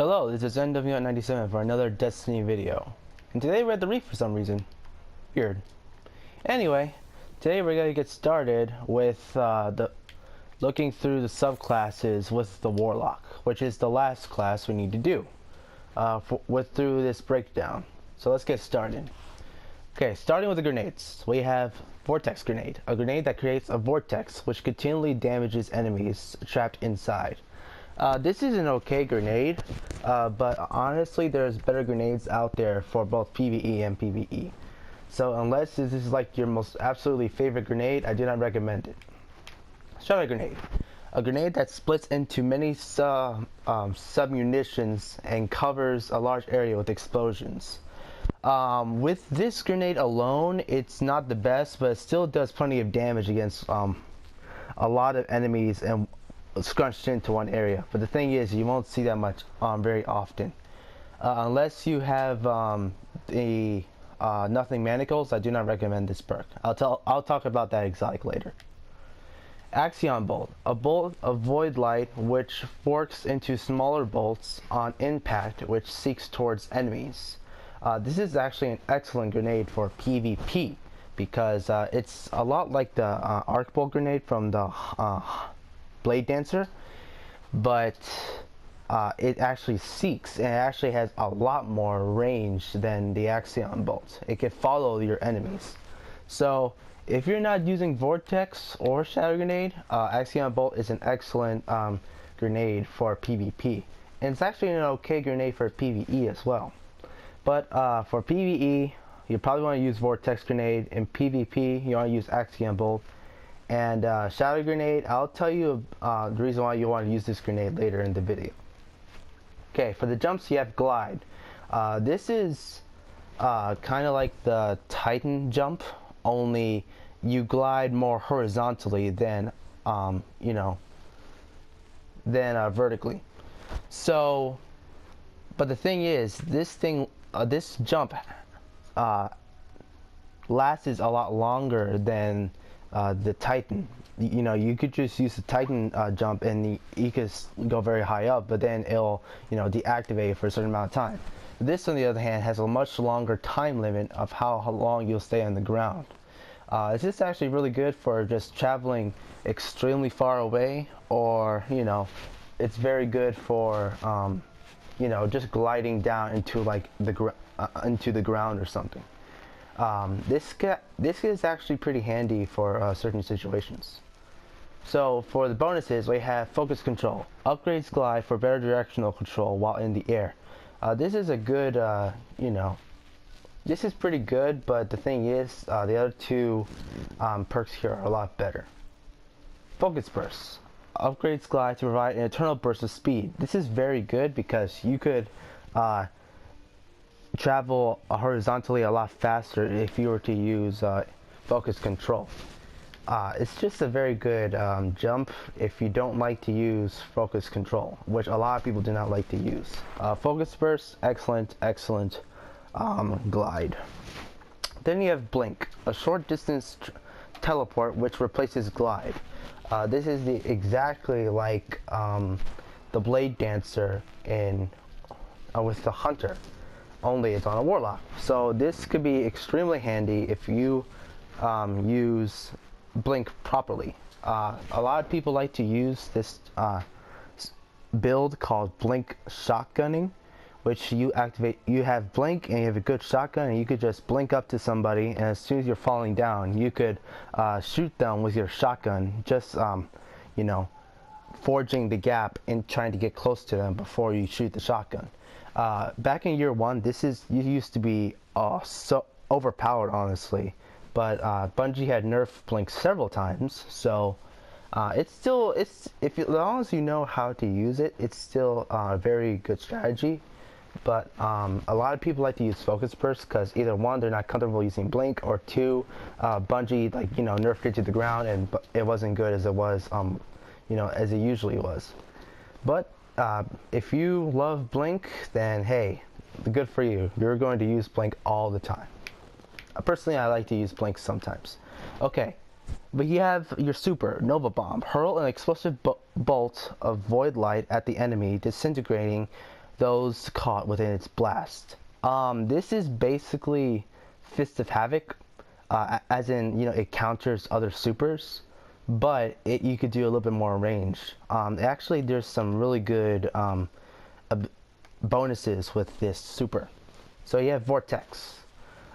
Hello, this is NW97 for another Destiny video. And today we're at the reef for some reason. Weird. Anyway, today we're going to get started with looking through the subclasses with the Warlock, which is the last class we need to do through this breakdown. So let's get started. Okay, starting with the grenades. We have Vortex grenade, a grenade that creates a vortex which continually damages enemies trapped inside. This is an okay grenade, but honestly there's better grenades out there for both PvE and PvE. So unless this is like your most absolutely favorite grenade, I do not recommend it. Shadow grenade, a grenade that splits into many sub-munitions and covers a large area with explosions. With this grenade alone, it's not the best, but it still does plenty of damage against a lot of enemies and scrunched into one area. But the thing is, you won't see that much very often, unless you have the nothing manacles. I do not recommend this perk. I'll talk about that exotic later. Axion bolt, a bolt of void light which forks into smaller bolts on impact, which seeks towards enemies. This is actually an excellent grenade for PvP because it's a lot like the arc bolt grenade from the Blade Dancer, but it actually seeks, and it actually has a lot more range than the Axion bolt. It can follow your enemies. So if you're not using Vortex or Shadow Grenade, Axion bolt is an excellent grenade for PvP, and it's actually an okay grenade for PvE as well. But for PvE, you probably want to use Vortex grenade. In PvP, you want to use Axion bolt. And Shadow Grenade, I'll tell you the reason why you want to use this grenade later in the video. Okay, for the jumps you have Glide. This is kind of like the Titan jump, only you glide more horizontally than vertically. So, but the thing is, this jump lasts a lot longer than the Titan. You could just use the Titan jump and you could go very high up, but then it'll deactivate for a certain amount of time. This, on the other hand, has a much longer time limit of how long you'll stay on the ground. It's just actually really good for just traveling extremely far away, or it's very good for just gliding down into like into the ground or something. This is actually pretty handy for certain situations. So for the bonuses, we have Focus Control. Upgrades Glide for better directional control while in the air. This is a good, this is pretty good, but the thing is, the other two perks here are a lot better. Focus Burst. Upgrades Glide to provide an eternal burst of speed. This is very good because you could travel horizontally a lot faster if you were to use Focus Control. It's just a very good jump if you don't like to use Focus Control, which a lot of people do not like to use. Focus Burst, excellent glide. Then you have Blink, a short distance teleport which replaces Glide. This is exactly like the Blade Dancer with the Hunter, only it's on a Warlock. So this could be extremely handy if you use Blink properly. A lot of people like to use this build called Blink Shotgunning, which you have Blink and you have a good shotgun, and you could just blink up to somebody, and as soon as you're falling down, you could shoot them with your shotgun, just forging the gap and trying to get close to them before you shoot the shotgun. Back in year one, you used to be so overpowered, honestly, but Bungie had nerfed Blink several times, so as long as you know how to use it, it's still a very good strategy. But a lot of people like to use Focus Burst because either one, they're not comfortable using Blink, or two, Bungie nerfed it to the ground and it wasn't good as it was as it usually was. But if you love Blink, then hey, good for you. You're going to use Blink all the time. Personally, I like to use Blink sometimes. Okay, but you have your super Nova Bomb. Hurl an explosive bolt of void light at the enemy, disintegrating those caught within its blast. This is basically Fist of Havoc, as in, you know, it counters other supers, but you could do a little bit more range. Actually, there's some really good bonuses with this super. So you have Vortex.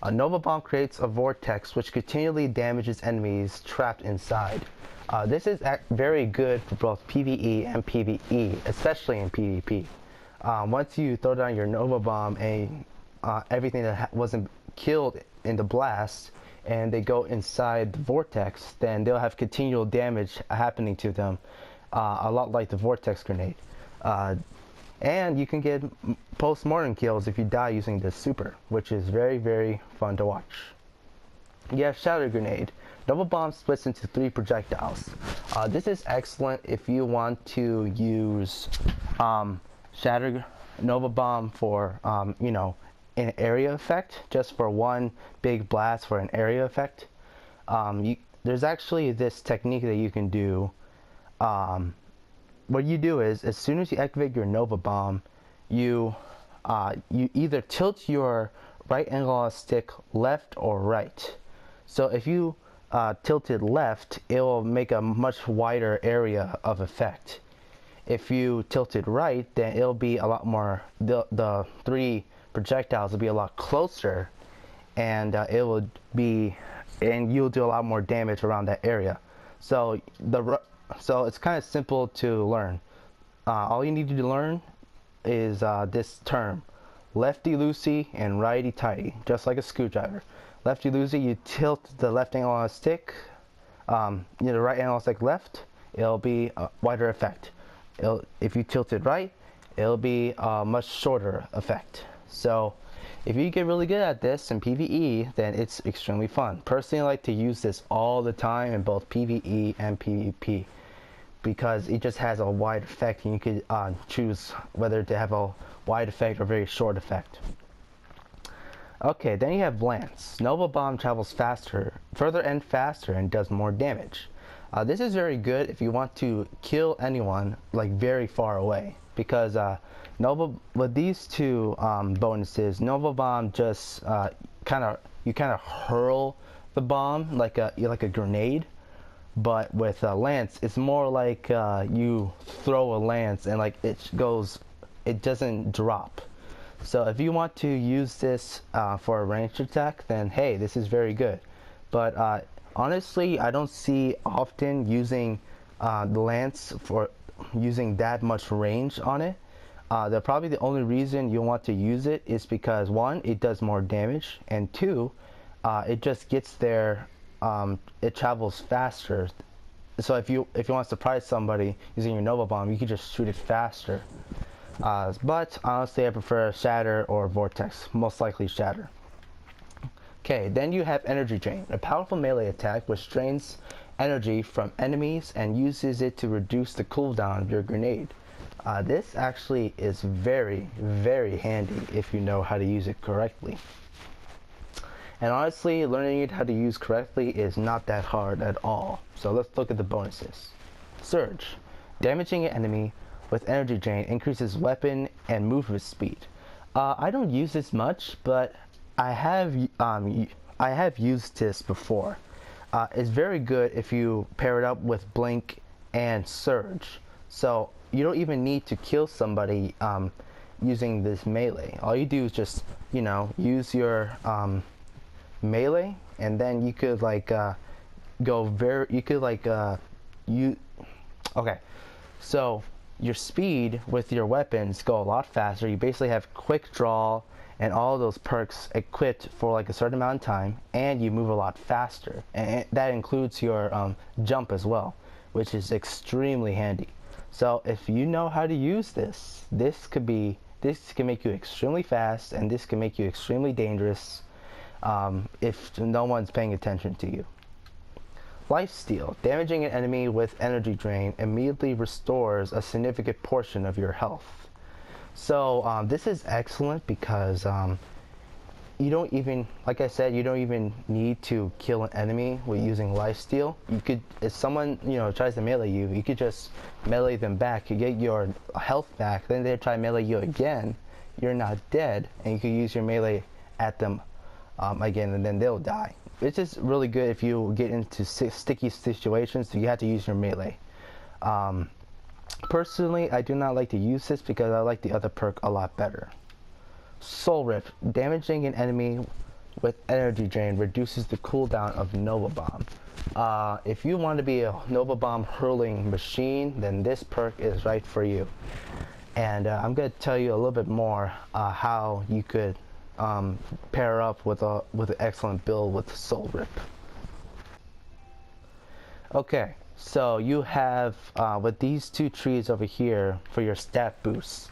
A Nova Bomb creates a vortex which continually damages enemies trapped inside. This is very good for both PvE and PvE, especially in PvP. Once you throw down your Nova Bomb and everything that wasn't killed in the blast, and they go inside the vortex, then they'll have continual damage happening to them, a lot like the Vortex grenade. And you can get post-mortem kills if you die using this super, which is very, very fun to watch. You have Shatter Grenade. Nova Bomb splits into 3 projectiles. This is excellent if you want to use Shatter Nova Bomb for, you know, an area effect, just for one big blast for an area effect. There's actually this technique that you can do. What you do is, as soon as you activate your Nova Bomb, you either tilt your right analog stick left or right. So if you tilt it left, it will make a much wider area of effect. If you tilt it right, then it'll be a lot more, the 3 projectiles will be a lot closer, and you'll do a lot more damage around that area. So it's kind of simple to learn. All you need to learn is this term: lefty-loosey and righty-tighty, just like a screwdriver. Lefty-loosey, you tilt the left analog stick, the right analog stick left, it'll be a wider effect. If you tilt it right, it'll be a much shorter effect. So if you get really good at this in PvE, then it's extremely fun. Personally, I like to use this all the time in both PvE and PvP, because it just has a wide effect, and you could choose whether to have a wide effect or very short effect. Okay, then you have Lance. Nova Bomb travels further and faster, and does more damage. This is very good if you want to kill anyone like very far away, because with these 2 bonuses, Nova Bomb just kind of hurl the bomb like a grenade. But with Lance, it's more like you throw a lance and like it doesn't drop. So if you want to use this for a ranged attack, then hey, this is very good. But honestly, I don't see often using the lance for using that much range on it. Probably the only reason you want to use it is because 1, it does more damage, and 2, it just gets there. It travels faster. So if you want to surprise somebody using your Nova Bomb, you can just shoot it faster. But honestly, I prefer Shatter or Vortex. Most likely Shatter. Okay, then you have Energy Drain, a powerful melee attack which drains energy from enemies and uses it to reduce the cooldown of your grenade. This actually is very, very handy if you know how to use it correctly. And honestly, learning how to use correctly is not that hard at all. So let's look at the bonuses. Surge. Damaging an enemy with energy drain increases weapon and movement speed. I don't use this much, but I have used this before. It's very good if you pair it up with Blink and Surge. So you don't even need to kill somebody using this melee. All you do is just, you know, use your melee, and then you could like okay, so your speed with your weapons go a lot faster. You basically have quick draw and all those perks equipped for like a certain amount of time, and you move a lot faster, and that includes your jump as well, which is extremely handy. So if you know how to use this, this can make you extremely fast, and this can make you extremely dangerous if no one's paying attention to you. Lifesteal. Damaging an enemy with energy drain immediately restores a significant portion of your health. So this is excellent because you don't even, like I said, you don't even need to kill an enemy with using Lifesteal. You could, if someone, you know, tries to melee you, you could just melee them back. You get your health back, then they try to melee you again. You're not dead, and you can use your melee at them again, and then they'll die. It's just really good if you get into sticky situations, so you have to use your melee. Personally, I do not like to use this because I like the other perk a lot better. Soul Rip. Damaging an enemy with energy drain reduces the cooldown of Nova Bomb. If you want to be a Nova Bomb hurling machine, then this perk is right for you. And I'm going to tell you a little bit more how you could pair up with an excellent build with Soul Rip. Okay, so you have with these two trees over here for your stat boosts.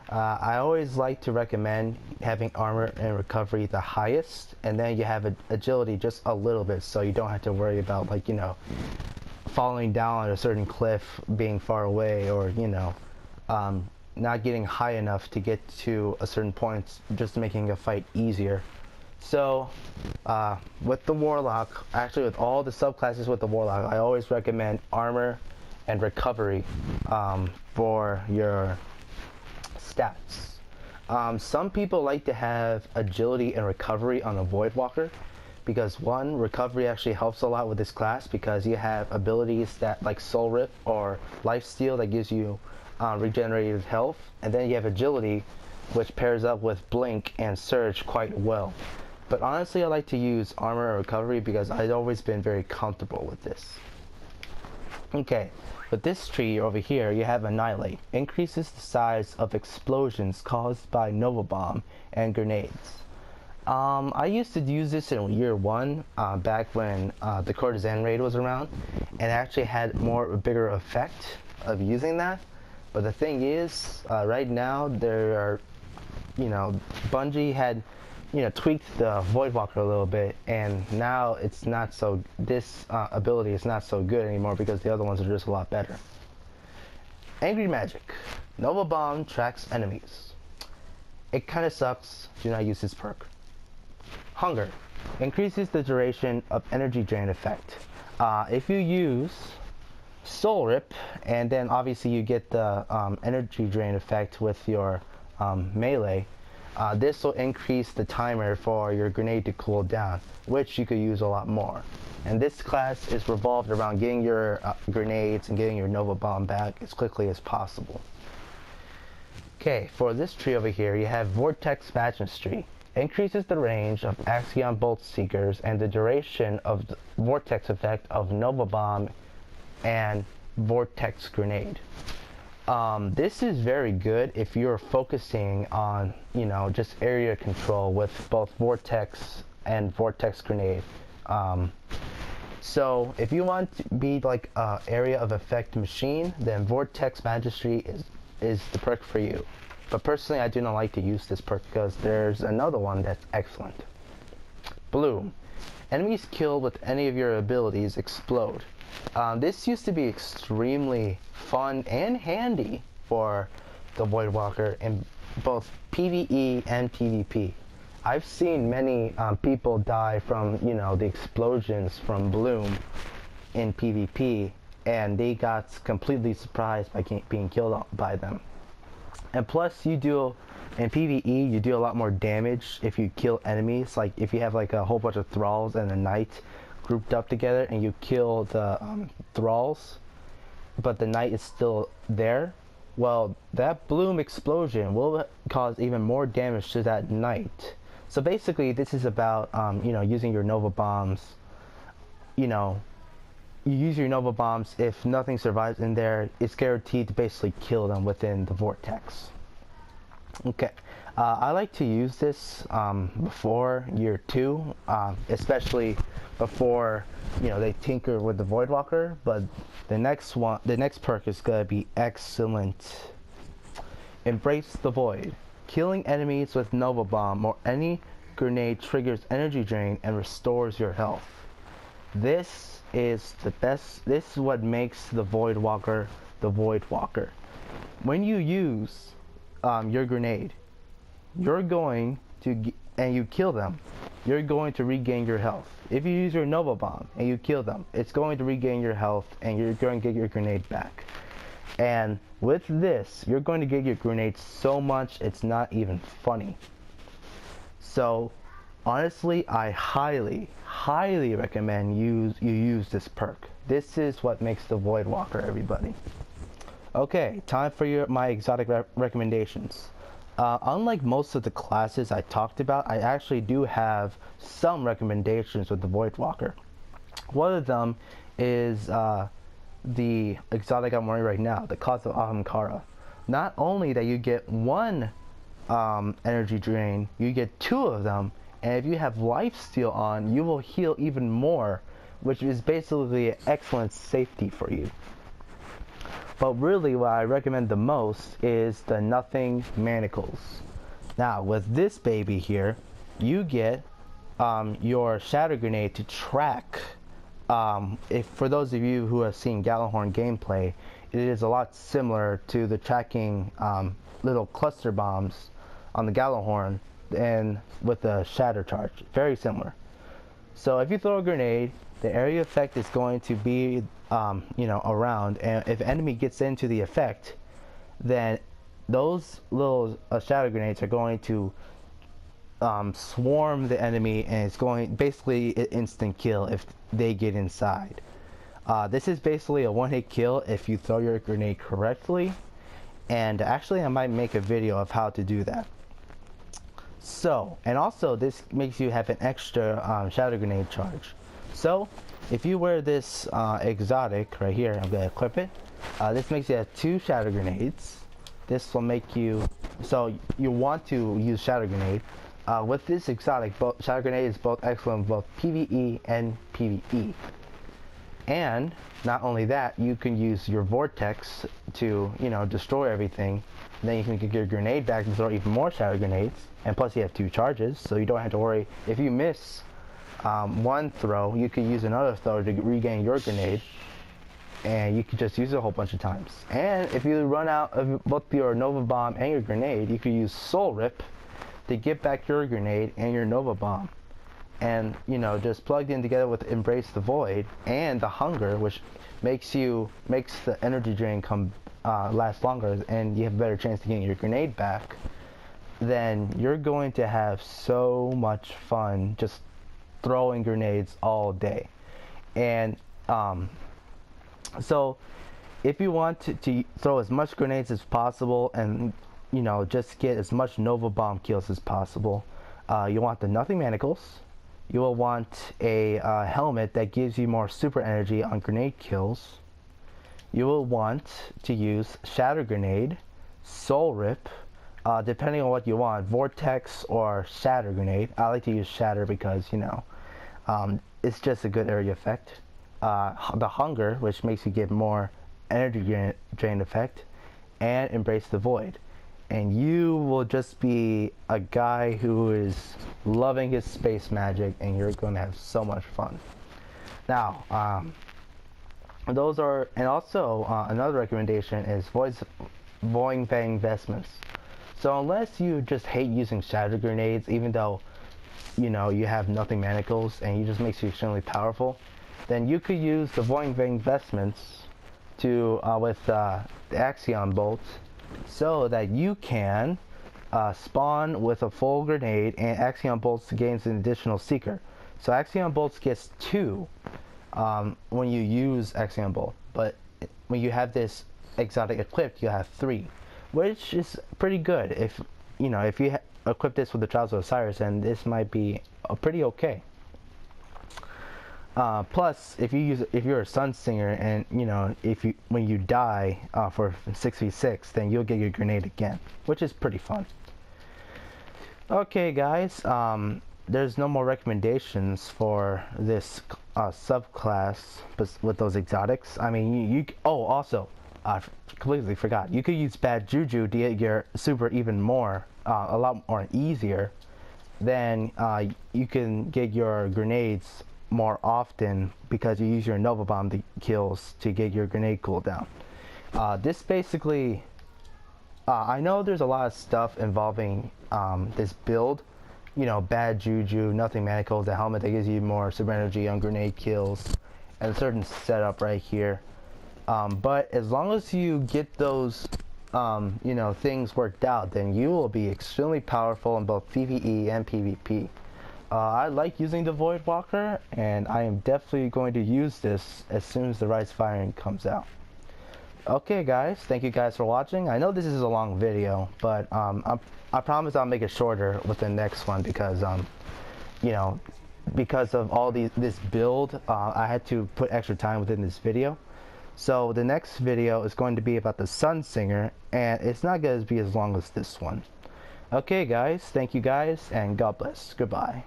I always like to recommend having armor and recovery the highest, and then you have agility just a little bit, so you don't have to worry about, like, you know, falling down a certain cliff, being far away, or, you know, not getting high enough to get to a certain point, just making a fight easier. So with the Warlock, actually with all the subclasses with the Warlock, I always recommend armor and recovery for your stats. Some people like to have agility and recovery on the Voidwalker because, one, recovery actually helps a lot with this class because you have abilities that, like Soul Rip or Lifesteal, that gives you regenerated health, and then you have agility, which pairs up with Blink and Surge quite well. But honestly, I like to use armor and recovery because I've always been very comfortable with this. Okay, with this tree over here, you have Annihilate. Increases the size of explosions caused by Nova Bomb and grenades. I used to use this in year 1, back when the Courtesan raid was around, and actually had a bigger effect of using that. But the thing is, right now, there are, you know, Bungie had, you know, tweaked the Voidwalker a little bit, and now it's not so, this ability is not so good anymore because the other ones are just a lot better. Angry Magic. Nova Bomb tracks enemies. It kind of sucks. Do not use this perk. Hunger. Increases the duration of energy drain effect. If you use Soul Rip, and then obviously you get the energy drain effect with your melee, this will increase the timer for your grenade to cool down, which you could use a lot more. And this class is revolved around getting your grenades and getting your Nova Bomb back as quickly as possible. Okay, for this tree over here, you have Vortex Mastery. Increases the range of Axion Bolt Seekers and the duration of the Vortex effect of Nova Bomb and Vortex Grenade. This is very good if you're focusing on, you know, just area control with both Vortex and Vortex Grenade. So if you want to be like a area of effect machine, then Vortex Mastery is the perk for you. But personally, I do not like to use this perk because there's another one that's excellent. Bloom. Enemies killed with any of your abilities explode. This used to be extremely fun and handy for the Voidwalker in both PvE and PvP. I've seen many people die from, you know, the explosions from Bloom in PvP, and they got completely surprised by being killed by them. And plus, you do, in PvE, you do a lot more damage if you kill enemies. Like, if you have like a whole bunch of thralls and a knight grouped up together and you kill the thralls, but the knight is still there, well, that Bloom explosion will cause even more damage to that knight. So basically, this is about, you know, using your Nova Bombs. You know, you use your Nova Bombs. If nothing survives in there, it's guaranteed to basically kill them within the Vortex. Okay, I like to use this before year 2, especially before, you know, they tinker with the Voidwalker. But the next perk is gonna be excellent. Embrace the Void. Killing enemies with Nova Bomb or any grenade triggers energy drain and restores your health. This is the best. This is what makes the Voidwalker the Voidwalker. When you use your grenade, you're going to and you kill them, you're going to regain your health. If you use your Nova Bomb and you kill them, it's going to regain your health and you're going to get your grenade back. And with this, you're going to get your grenade so much it's not even funny. So honestly, I highly recommend you use this perk. This is what makes the Voidwalker, everybody. Okay, time for my exotic recommendations. Unlike most of the classes I talked about, I actually do have some recommendations with the Voidwalker. One of them is the exotic I'm wearing right now, the Cause of Ahamkara. Not only that you get one energy drain, you get two of them, and if you have Lifesteal on, you will heal even more, which is basically excellent safety for you. But really what I recommend the most is the Nothing Manacles. Now with this baby here, you get your Shatter Grenade to track. If for those of you who have seen Gjallarhorn gameplay, it is a lot similar to the tracking little cluster bombs on the Gjallarhorn and with the Shatter Charge. Very similar. So if you throw a grenade, the area effect is going to be around, and if enemy gets into the effect, then those little shatter grenades are going to swarm the enemy, and it's going basically instant kill if they get inside. This is basically a one-hit kill if you throw your grenade correctly, and actually I might make a video of how to do that. So, and also this makes you have an extra shatter grenade charge. So if you wear this exotic right here, I'm going to equip it. This makes you have 2 shatter grenades. This will make you, so you want to use shatter grenade. With this exotic, shatter grenade is both excellent in both PvE and PvE. And not only that, you can use your Vortex to, destroy everything. Then you can get your grenade back and throw even more shatter grenades. And plus you have 2 charges, so you don't have to worry. If you miss one throw, you can use another throw to regain your grenade, and you can just use it a whole bunch of times. And if you run out of both your Nova Bomb and your grenade, you can use Soul Rip to get back your grenade and your Nova Bomb, and just plugged in together with Embrace the Void and the Hunger, which makes the energy drain last longer, and you have a better chance to get your grenade back. Then you're going to have so much fun just throwing grenades all day. And so if you want to throw as much grenades as possible and just get as much Nova Bomb kills as possible, you want the Nothing Manacles. You will want a helmet that gives you more super energy on grenade kills. You will want to use Shatter Grenade, Soul Rip, depending on what you want, Vortex or Shatter Grenade. I like to use Shatter because it's just a good area effect. The Hunger, which makes you get more energy drain effect, and Embrace the Void. And you will just be a guy who is loving his space magic, and you're going to have so much fun. Now, those are, and also another recommendation is Voing Fang Vestments. So unless you just hate using Shatter Grenades, even though you have Nothing Manacles and it just makes you extremely powerful, then you could use the Voing Fang Vestments to with the Axion Bolt, so that you can spawn with a full grenade, and Axion Bolts gains an additional Seeker. So Axion Bolts gets 2 when you use Axion Bolt, but when you have this exotic equipped, you have 3, which is pretty good. If if you equip this with the Trials of Osiris, then this might be pretty okay. Plus, if you're a Sun Singer, and when you die for 6v6, then you'll get your grenade again, which is pretty fun. Okay, guys, there's no more recommendations for this subclass with those exotics. I mean, also, I completely forgot. You could use Bad Juju to get your super even more, a lot more easier. Then you can get your grenades more often because you use your Nova Bomb kills to get your grenade cooldown. This basically, I know there's a lot of stuff involving this build, you know, bad juju, nothing manacles, the helmet that gives you more super energy on grenade kills, and a certain setup right here. But as long as you get those, you know, things worked out, then you will be extremely powerful in both PvE and PvP. I like using the Voidwalker, and I am definitely going to use this as soon as the Rise Firing comes out. Okay guys, thank you guys for watching. I know this is a long video, but I promise I'll make it shorter with the next one because you know, because of all this build, I had to put extra time within this video. So the next video is going to be about the Sun Singer, and it's not going to be as long as this one. Okay guys, thank you guys, and God bless. Goodbye.